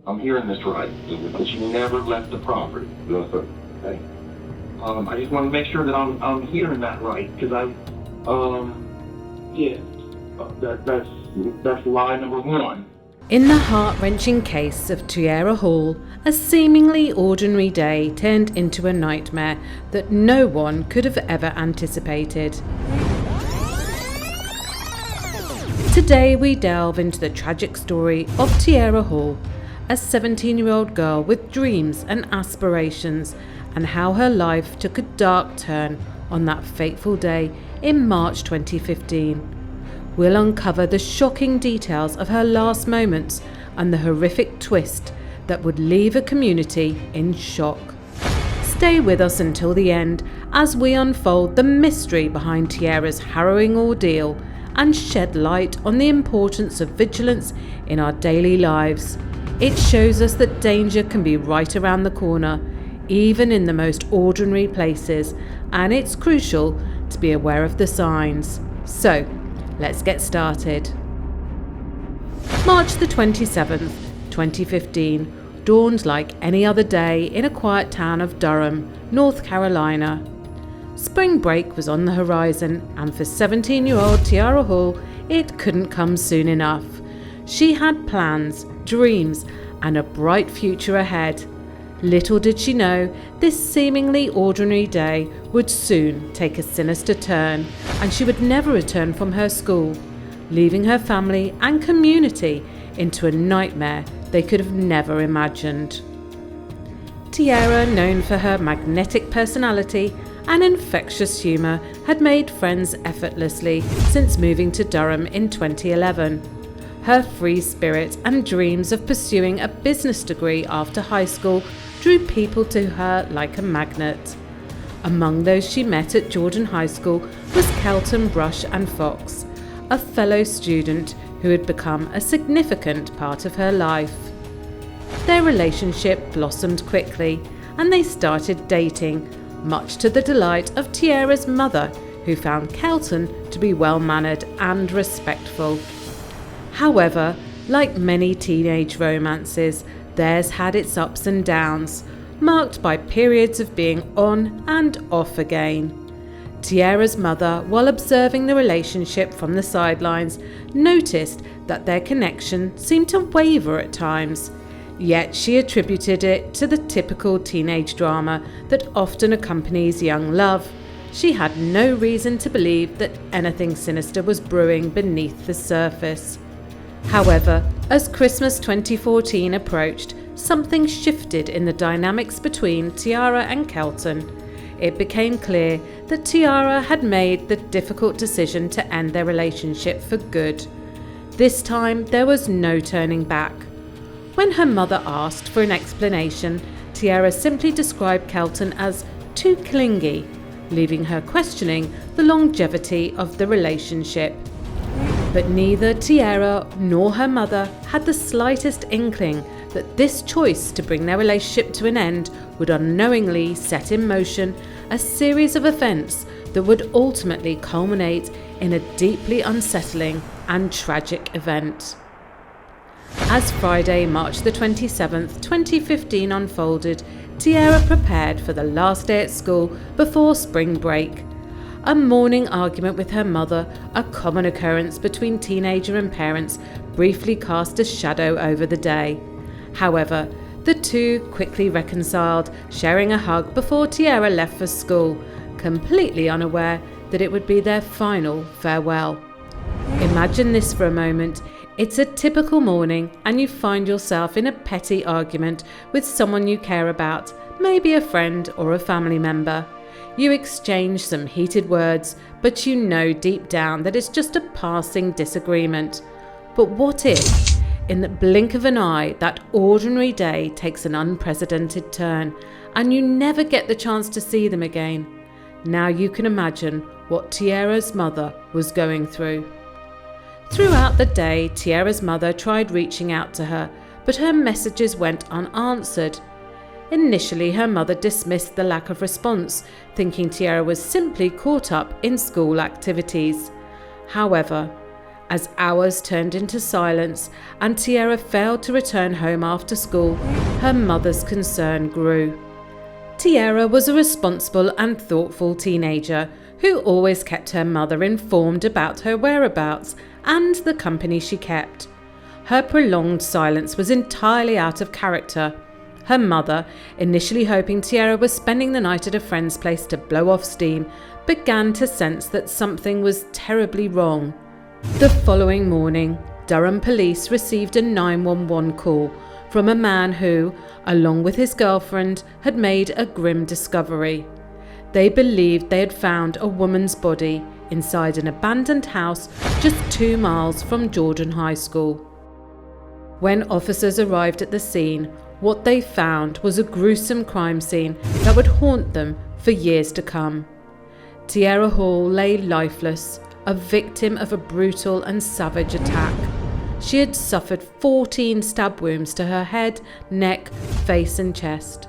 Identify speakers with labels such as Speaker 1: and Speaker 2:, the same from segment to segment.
Speaker 1: I'm hearing this right, that you never left the property.
Speaker 2: No, sir.
Speaker 1: Okay. I just want to make sure that I'm hearing that right, because yeah, that's lie number one.
Speaker 3: In the heart-wrenching case of Tierra Hall, a seemingly ordinary day turned into a nightmare that no one could have ever anticipated. Today we delve into the tragic story of Tierra Hall, a 17-year-old girl with dreams and aspirations, and how her life took a dark turn on that fateful day in March 2015. We'll uncover the shocking details of her last moments and the horrific twist that would leave a community in shock. Stay with us until the end as we unfold the mystery behind Tierra's harrowing ordeal and shed light on the importance of vigilance in our daily lives. It shows us that danger can be right around the corner, even in the most ordinary places, and it's crucial to be aware of the signs. So, let's get started. March the 27th, 2015, dawned like any other day in a quiet town of Durham, North Carolina. Spring break was on the horizon, and for 17-year-old Tierra Hall, it couldn't come soon enough. She had plans, dreams, and a bright future ahead. Little did she know, this seemingly ordinary day would soon take a sinister turn, and she would never return from her school, leaving her family and community into a nightmare they could have never imagined. Tierra, known for her magnetic personality and infectious humour, had made friends effortlessly since moving to Durham in 2011. Her free spirit and dreams of pursuing a business degree after high school drew people to her like a magnet. Among those she met at Jordan High School was Kelton Brush and Fox, a fellow student who had become a significant part of her life. Their relationship blossomed quickly, and they started dating, much to the delight of Tierra's mother, who found Kelton to be well-mannered and respectful. However, like many teenage romances, theirs had its ups and downs, marked by periods of being on and off again. Tierra's mother, while observing the relationship from the sidelines, noticed that their connection seemed to waver at times, yet she attributed it to the typical teenage drama that often accompanies young love. She had no reason to believe that anything sinister was brewing beneath the surface. However, as Christmas 2014 approached, something shifted in the dynamics between Tierra and Kelton. It became clear that Tierra had made the difficult decision to end their relationship for good. This time, there was no turning back. When her mother asked for an explanation, Tierra simply described Kelton as too clingy, leaving her questioning the longevity of the relationship. But neither Tierra nor her mother had the slightest inkling that this choice to bring their relationship to an end would unknowingly set in motion a series of events that would ultimately culminate in a deeply unsettling and tragic event. As Friday, March the 27th, 2015 unfolded, Tierra prepared for the last day at school before spring break. A morning argument with her mother, a common occurrence between teenager and parents, briefly cast a shadow over the day. However, the two quickly reconciled, sharing a hug before Tierra left for school, completely unaware that it would be their final farewell. Imagine this for a moment. It's a typical morning and you find yourself in a petty argument with someone you care about, maybe a friend or a family member. You exchange some heated words, but you know deep down that it's just a passing disagreement. But what if, in the blink of an eye, that ordinary day takes an unprecedented turn, and you never get the chance to see them again? Now you can imagine what Tierra's mother was going through. Throughout the day, Tierra's mother tried reaching out to her, but her messages went unanswered. Initially, her mother dismissed the lack of response, thinking Tierra was simply caught up in school activities. However, As hours turned into silence and Tierra failed to return home after school, her mother's concern grew. Tierra was a responsible and thoughtful teenager who always kept her mother informed about her whereabouts and the company she kept. Her prolonged silence was entirely out of character. Her mother, initially hoping Tierra was spending the night at a friend's place to blow off steam, began to sense that something was terribly wrong. The following morning, Durham police received a 911 call from a man who, along with his girlfriend, had made a grim discovery. They believed they had found a woman's body inside an abandoned house just 2 miles from Jordan High School. When officers arrived at the scene, what they found was a gruesome crime scene that would haunt them for years to come. Tierra Hall lay lifeless, a victim of a brutal and savage attack. She had suffered 14 stab wounds to her head, neck, face and chest.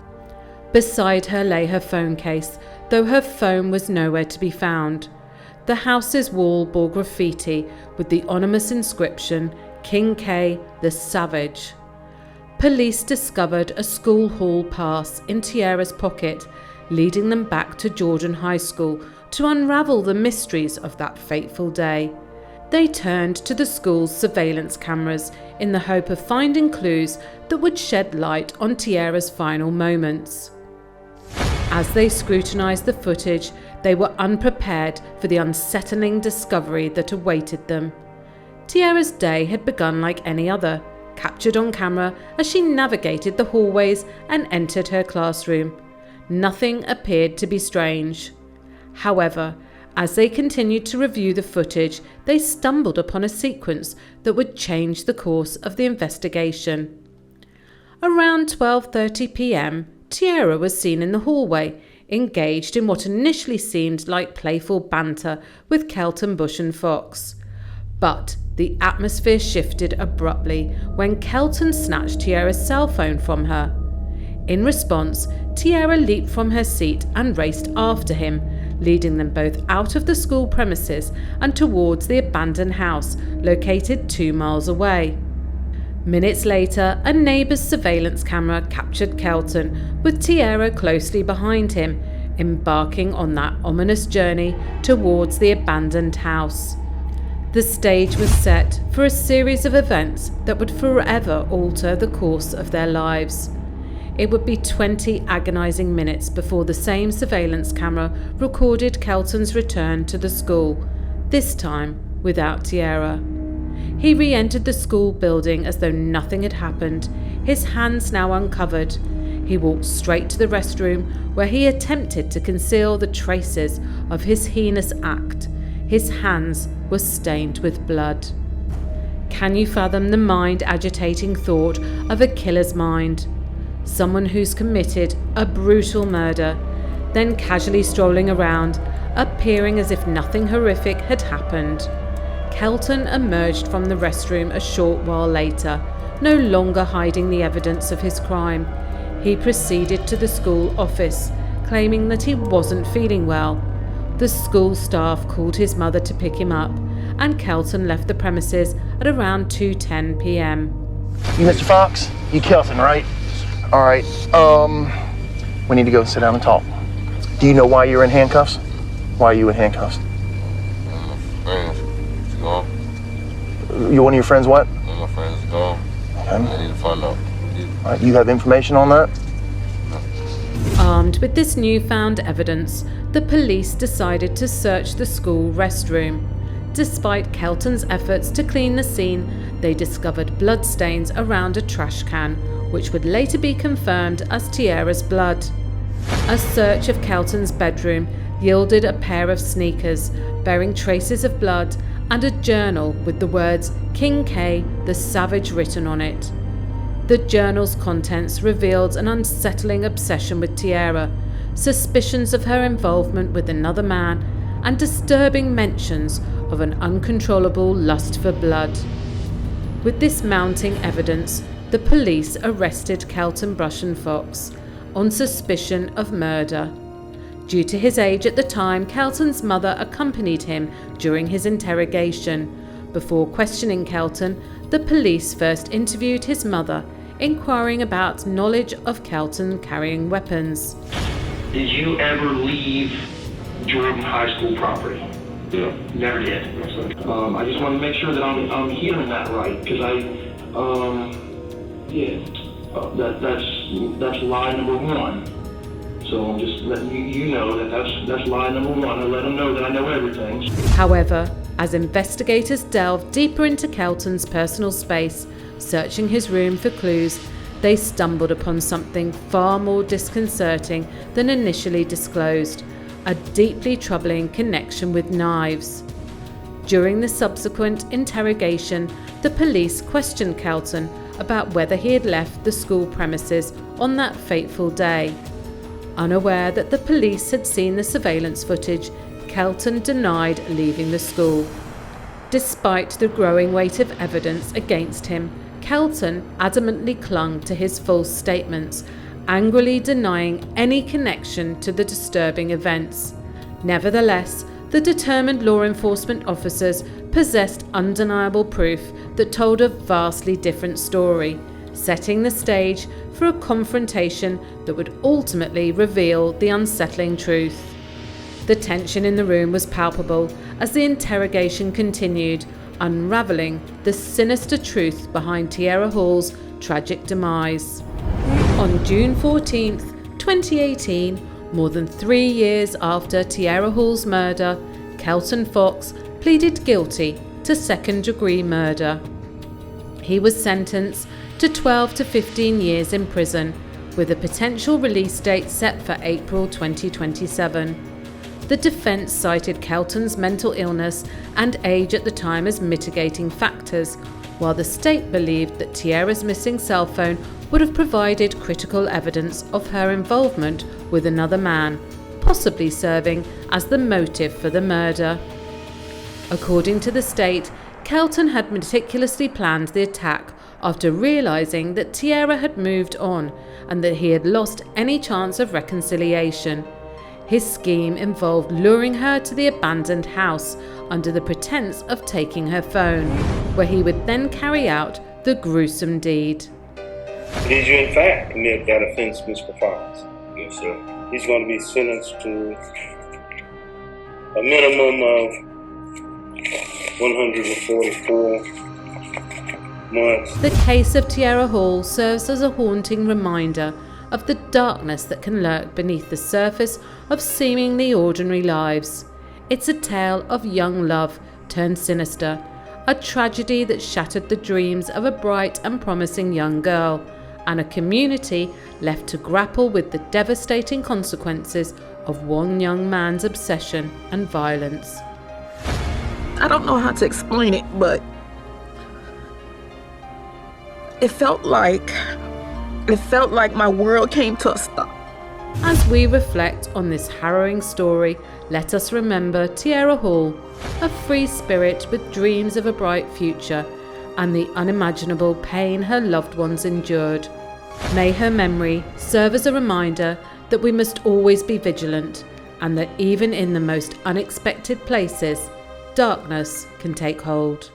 Speaker 3: Beside her lay her phone case, though her phone was nowhere to be found. The house's wall bore graffiti with the ominous inscription, King K, the Savage. Police discovered a school hall pass in Tierra's pocket, leading them back to Jordan High School to unravel the mysteries of that fateful day. They turned to the school's surveillance cameras in the hope of finding clues that would shed light on Tierra's final moments. As they scrutinised the footage, they were unprepared for the unsettling discovery that awaited them. Tierra's day had begun like any other, captured on camera as she navigated the hallways and entered her classroom. Nothing appeared to be strange. However, as they continued to review the footage, they stumbled upon a sequence that would change the course of the investigation. Around 12:30 p.m, Tierra was seen in the hallway, engaged in what initially seemed like playful banter with Kelton Bush and Fox. But the atmosphere shifted abruptly when Kelton snatched Tierra's cell phone from her. In response, Tierra leaped from her seat and raced after him, leading them both out of the school premises and towards the abandoned house located 2 miles away. Minutes later, a neighbour's surveillance camera captured Kelton, with Tierra closely behind him, embarking on that ominous journey towards the abandoned house. The stage was set for a series of events that would forever alter the course of their lives. It would be 20 agonising minutes before the same surveillance camera recorded Kelton's return to the school, this time without Tierra. He re-entered the school building as though nothing had happened, his hands now uncovered. He walked straight to the restroom where he attempted to conceal the traces of his heinous act. His hands were stained with blood. Can you fathom the mind-agitating thought of a killer's mind? Someone who's committed a brutal murder, then casually strolling around, appearing as if nothing horrific had happened. Kelton emerged from the restroom a short while later, no longer hiding the evidence of his crime. He proceeded to the school office, claiming that he wasn't feeling well. The school staff called his mother to pick him up, and Kelton left the premises at around 2:10 p.m.
Speaker 2: You Mr. Fox? You Kelton, right? All right, we need to go sit down and talk. Do you know why you're in handcuffs? Why are you in handcuffs?
Speaker 4: My friends is gone.
Speaker 2: You're one of your friends what?
Speaker 4: One of my friends is gone.
Speaker 2: Okay.
Speaker 4: I need to find out.
Speaker 2: All right, you have information on that?
Speaker 3: Armed with this newfound evidence, the police decided to search the school restroom. Despite Kelton's efforts to clean the scene, they discovered bloodstains around a trash can, which would later be confirmed as Tierra's blood. A search of Kelton's bedroom yielded a pair of sneakers bearing traces of blood and a journal with the words King K, the Savage written on it. The journal's contents revealed an unsettling obsession with Tierra, suspicions of her involvement with another man, and disturbing mentions of an uncontrollable lust for blood. With this mounting evidence, the police arrested Kelton Bush and Fox on suspicion of murder. Due to his age at the time, Kelton's mother accompanied him during his interrogation, Before questioning Kelton, the police first interviewed his mother, inquiring about knowledge of Kelton carrying weapons.
Speaker 1: Did you ever leave Durham High School property?
Speaker 4: Yeah.
Speaker 1: Never did. I just want to make sure that I'm hearing that right, because that's lie number one. So I'm just letting you know that that's lie number one. I let them know that I know everything.
Speaker 3: However, as investigators delved deeper into Kelton's personal space, searching his room for clues, they stumbled upon something far more disconcerting than initially disclosed: a deeply troubling connection with knives. During the subsequent interrogation, the police questioned Kelton about whether he had left the school premises on that fateful day. Unaware that the police had seen the surveillance footage, Kelton denied leaving the school. Despite the growing weight of evidence against him, Kelton adamantly clung to his false statements, angrily denying any connection to the disturbing events. Nevertheless, the determined law enforcement officers possessed undeniable proof that told a vastly different story, setting the stage for a confrontation that would ultimately reveal the unsettling truth. The tension in the room was palpable as the interrogation continued, unravelling the sinister truth behind Tierra Hall's tragic demise. On June 14th, 2018, more than 3 years after Tierra Hall's murder, Kelton Fox pleaded guilty to second-degree murder. He was sentenced to 12 to 15 years in prison, with a potential release date set for April 2027. The defence cited Kelton's mental illness and age at the time as mitigating factors, while the state believed that Tierra's missing cell phone would have provided critical evidence of her involvement with another man, possibly serving as the motive for the murder. According to the state, Kelton had meticulously planned the attack after realising that Tierra had moved on and that he had lost any chance of reconciliation. His scheme involved luring her to the abandoned house under the pretence of taking her phone, where he would then carry out the gruesome deed.
Speaker 5: Did you in fact commit that offense, Mr. Fox?
Speaker 4: Yes, sir.
Speaker 5: He's going to be sentenced to a minimum of 144 months.
Speaker 3: The case of Tierra Hall serves as a haunting reminder of the darkness that can lurk beneath the surface of seemingly ordinary lives. It's a tale of young love turned sinister, a tragedy that shattered the dreams of a bright and promising young girl, and a community left to grapple with the devastating consequences of one young man's obsession and violence.
Speaker 6: I don't know how to explain it, but it felt like my world came to a stop.
Speaker 3: As we reflect on this harrowing story, let us remember Tierra Hall, a free spirit with dreams of a bright future, and the unimaginable pain her loved ones endured. May her memory serve as a reminder that we must always be vigilant, and that even in the most unexpected places, darkness can take hold.